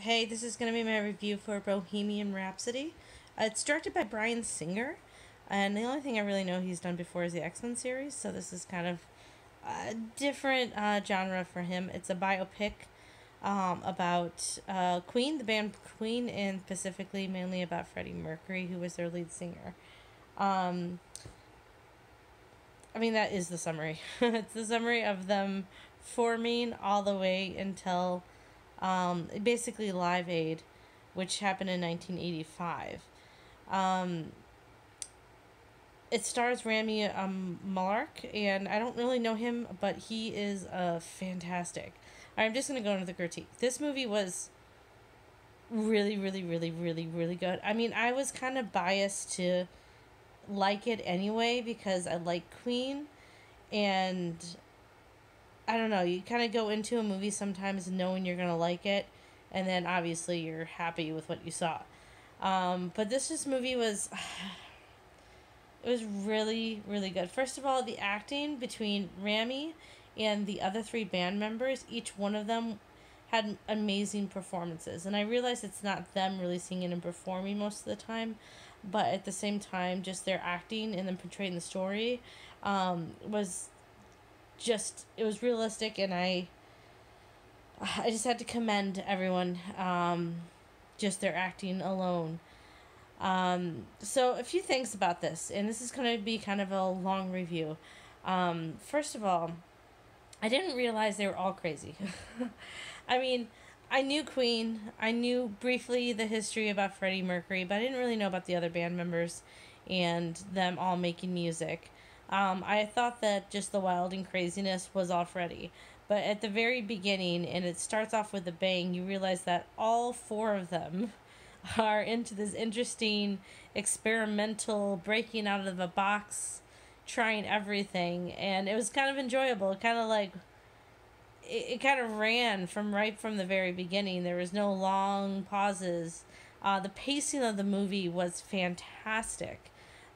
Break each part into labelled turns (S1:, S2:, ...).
S1: Hey, this is going to be my review for Bohemian Rhapsody. It's directed by Bryan Singer, and the only thing I really know he's done before is the X-Men series, so this is kind of a different genre for him. It's a biopic about Queen, the band Queen, and specifically mainly about Freddie Mercury, who was their lead singer. Um, that is the summary. It's the summary of them forming all the way until basically Live Aid, which happened in 1985. Um, it stars Rami Malek, and I don't really know him, but he is fantastic. I'm just going to go into the critique. This movie was really, really, really, really, really good. I was kind of biased to like it anyway because I like Queen, and I don't know, you kind of go into a movie sometimes knowing you're going to like it, and then obviously you're happy with what you saw. But this movie was, it was really, really good. First of all, the acting between Rami and the other three band members, each one of them had amazing performances. And I realize it's not them really singing and performing most of the time, but at the same time, just their acting and then portraying the story was just, it was realistic, and I just had to commend everyone, just their acting alone. So a few things about this, and this is going to be kind of a long review. First of all, I didn't realize they were all crazy. I mean, I knew Queen, I knew briefly the history about Freddie Mercury, but I didn't really know about the other band members and them all making music. I thought that just the wild and craziness was all Freddie. But at the very beginning, and it starts off with a bang, you realize that all four of them are into this interesting experimental breaking out of the box, trying everything, and it was kind of enjoyable. Kind of like it kind of ran from right from the very beginning. There was no long pauses. The pacing of the movie was fantastic.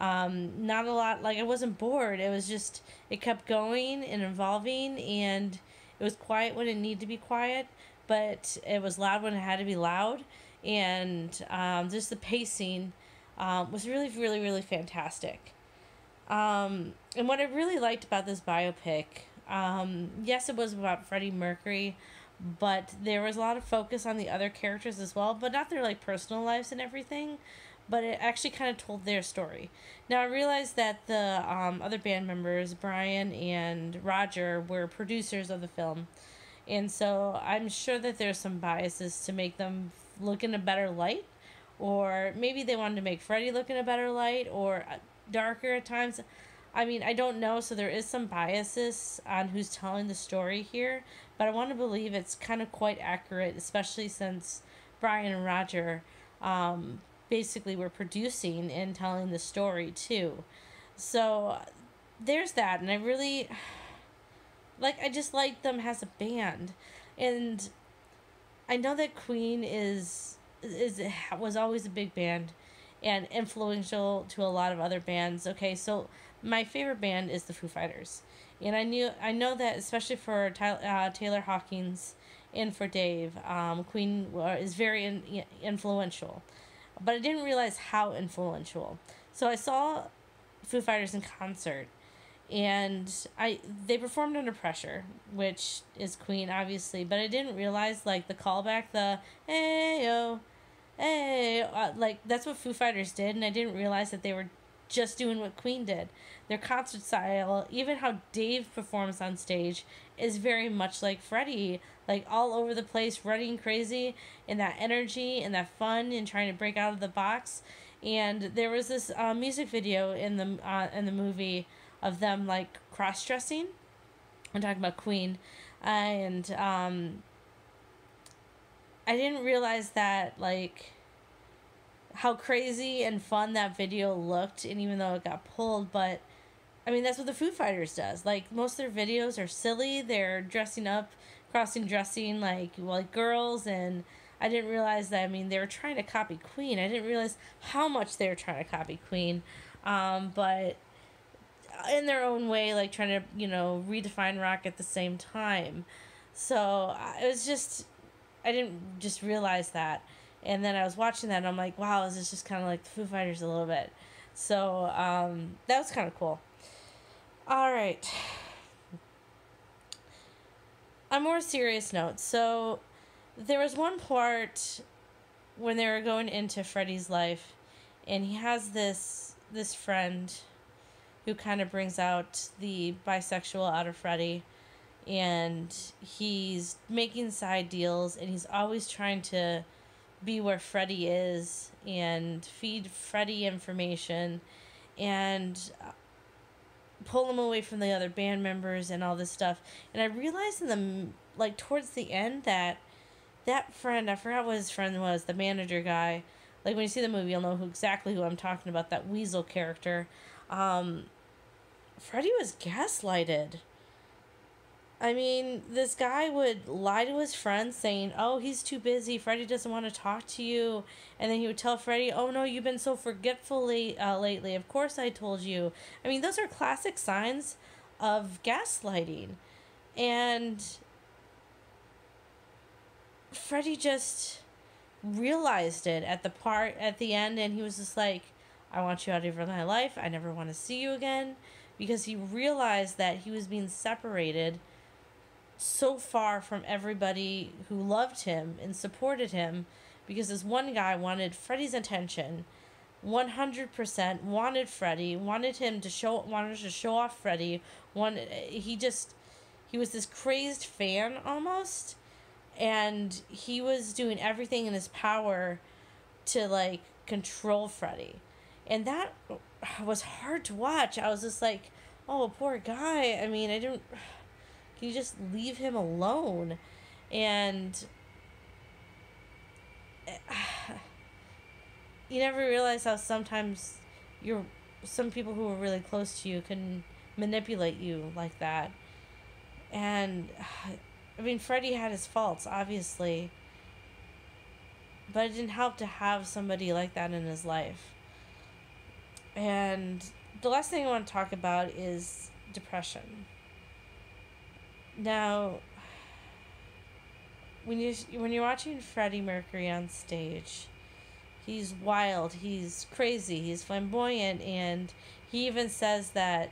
S1: Not a lot, like I wasn't bored. It was just, it kept going and evolving, and it was quiet when it needed to be quiet, but it was loud when it had to be loud. And just the pacing was really, really, really fantastic. And what I really liked about this biopic, yes, it was about Freddie Mercury, but there was a lot of focus on the other characters as well, but not their like personal lives and everything, but it actually kind of told their story. Now I realized that the other band members, Brian and Roger, were producers of the film, and so I'm sure that there's some biases to make them look in a better light, or maybe they wanted to make Freddie look in a better light, or darker at times. I don't know, so there is some biases on who's telling the story here, but I want to believe it's kind of quite accurate, especially since Brian and Roger basically were producing and telling the story too. So there's that, and I really I just like them as a band, and I know that Queen was always a big band and influential to a lot of other bands. Okay, so my favorite band is the Foo Fighters, and I know that especially for Taylor Hawkins and for Dave, Queen is very influential, but I didn't realize how influential. So I saw Foo Fighters in concert, and they performed under pressure, which is Queen obviously, but I didn't realize like the callback, the hey yo, hey, like that's what Foo Fighters did, and I didn't realize that they were just doing what Queen did. Their concert style, even how Dave performs on stage, is very much like Freddie, like all over the place, running crazy, and that energy and that fun and trying to break out of the box. And there was this music video in the movie of them like cross dressing. I'm talking about Queen, and I didn't realize that like how crazy and fun that video looked, and even though it got pulled, but that's what the Foo Fighters does. Like most of their videos are silly. They're dressing up, crossing dressing like girls, and I didn't realize that. They were trying to copy Queen. I didn't realize how much they were trying to copy Queen, but in their own way, like trying to redefine rock at the same time. So it was just I didn't just realize that. And then I was watching that and I'm like, wow, this is just kind of like the Foo Fighters a little bit. So that was kind of cool. All right. On more serious note, so there was one part when they were going into Freddie's life, and he has this friend who kind of brings out the bisexual out of Freddie, and he's making side deals, and he's always trying to be where Freddie is and feed Freddie information and pull him away from the other band members and all this stuff. And I realized in the like towards the end that that friend, I forgot what his friend was, the manager guy. Like when you see the movie, you'll know exactly who I'm talking about. That Weasel character. Freddie was gaslighted. I mean, this guy would lie to his friends saying, oh, he's too busy. Freddie doesn't want to talk to you. And then he would tell Freddie, oh, no, you've been so forgetful lately. Of course I told you. I mean, those are classic signs of gaslighting. And Freddie just realized it at the end, and he was just like, I want you out of my life. I never want to see you again. Because he realized that he was being separated so far from everybody who loved him and supported him, because this one guy wanted Freddie's attention 100%, wanted Freddie, wanted to show off Freddie. He was this crazed fan almost, and he was doing everything in his power to like control Freddie. And that was hard to watch. I was just like, oh, poor guy. I mean, can you just leave him alone? And you never realize how sometimes some people who are really close to you can manipulate you like that. And I mean, Freddie had his faults, obviously, but it didn't help to have somebody like that in his life. And the last thing I want to talk about is depression. Now, when you're watching Freddie Mercury on stage, he's wild, he's crazy, he's flamboyant, and he even says that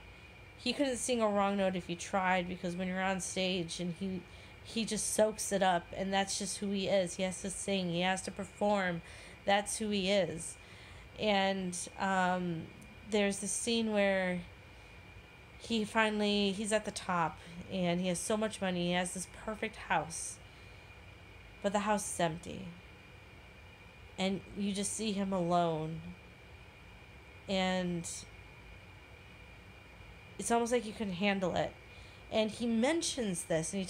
S1: he couldn't sing a wrong note if he tried, because when you're on stage and he just soaks it up, and that's just who he is. He has to sing, he has to perform. That's who he is. And there's this scene where he's at the top and he has so much money. He has this perfect house, but the house is empty. And you just see him alone. And it's almost like you couldn't handle it. And he mentions this, and he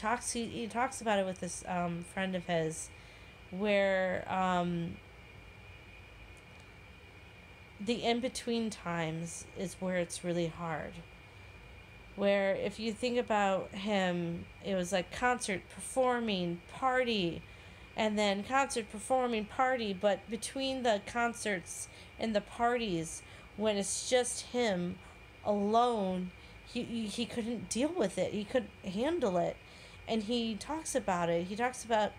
S1: talks about it with this friend of his, where the in-between times is where it's really hard. Where if you think about him, it was like concert, performing, party, and then concert, performing, party. But between the concerts and the parties, when it's just him alone, he couldn't deal with it. He couldn't handle it. And he talks about it. He talks about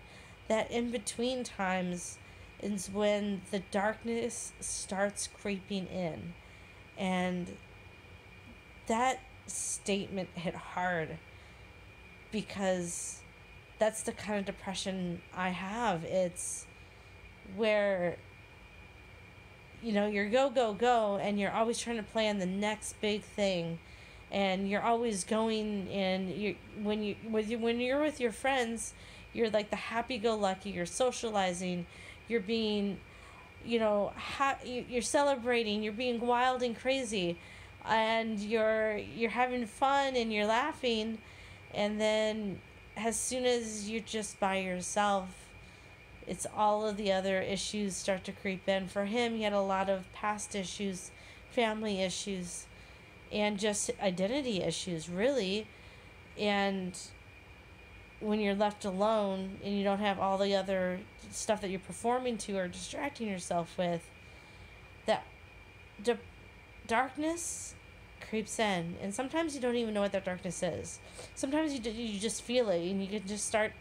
S1: that in-between times is when the darkness starts creeping in. And that statement hit hard, because that's the kind of depression I have. It's where, you're go, and you're always trying to plan the next big thing, and you're always going, and when you're with your friends, you're like the happy-go-lucky, you're socializing, you're being, you're celebrating, you're being wild and crazy, and you're having fun and you're laughing. And then as soon as you're just by yourself, it's all of the other issues start to creep in. For him, he had a lot of past issues, family issues, and just identity issues, really. And when you're left alone and you don't have all the other stuff that you're performing to or distracting yourself with, that darkness creeps in. And sometimes you don't even know what that darkness is. Sometimes you just feel it, and you can just start,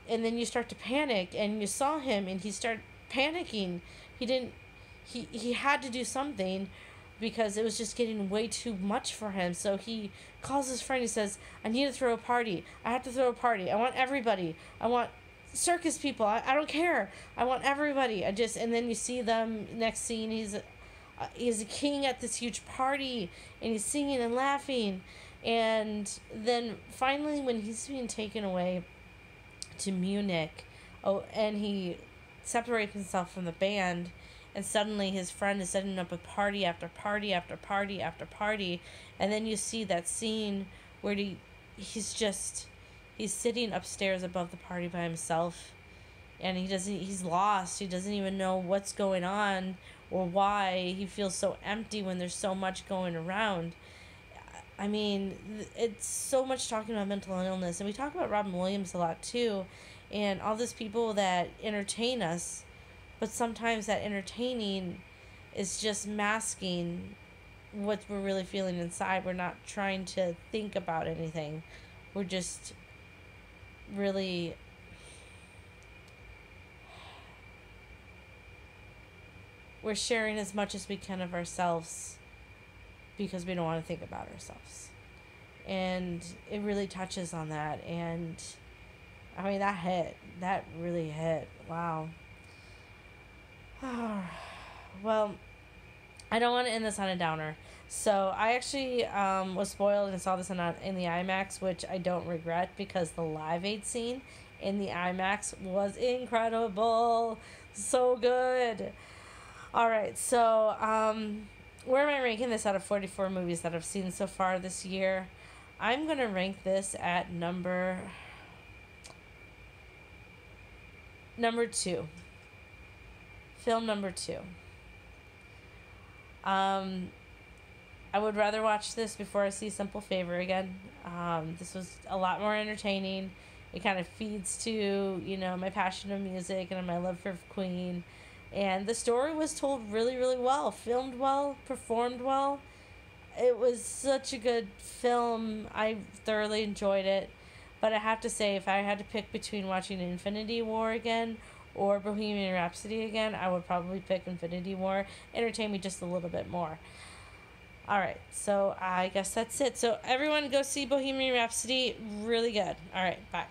S1: and then you start to panic, and you saw him and he started panicking. He didn't he had to do something because it was just getting way too much for him. So he calls his friend. He says, I need to throw a party. I have to throw a party. I want everybody. I want circus people. I don't care. I want everybody. And then you see them next scene. He's a king at this huge party, and he's singing and laughing. And then finally, when he's being taken away to Munich, and he separates himself from the band, and suddenly his friend is setting up a party after party after party after party, and then you see that scene where he's sitting upstairs above the party by himself, and he's lost. He doesn't even know what's going on or why. He feels so empty when there's so much going around. I mean, it's so much talking about mental illness, and we talk about Robin Williams a lot too, and all these people that entertain us, but sometimes that entertaining is just masking what we're really feeling inside. We're not trying to think about anything. We're just really we're sharing as much as we can of ourselves because we don't want to think about ourselves. And it really touches on that. And I mean, that really hit. Wow. Well, I don't want to end this on a downer. So I actually was spoiled and saw this in the IMAX, which I don't regret because the Live Aid scene in the IMAX was incredible. So good. All right, so where am I ranking this out of 44 movies that I've seen so far this year? I'm going to rank this at number 2. Film number 2. I would rather watch this before I see Simple Favor again. This was a lot more entertaining. It kind of feeds to, my passion of music and my love for Queen. And the story was told really, really well. Filmed well, performed well. It was such a good film. I thoroughly enjoyed it. But I have to say, if I had to pick between watching Infinity War again or Bohemian Rhapsody again, I would probably pick Infinity War. Entertain me just a little bit more. Alright, so I guess that's it. So everyone go see Bohemian Rhapsody. Really good. Alright, bye.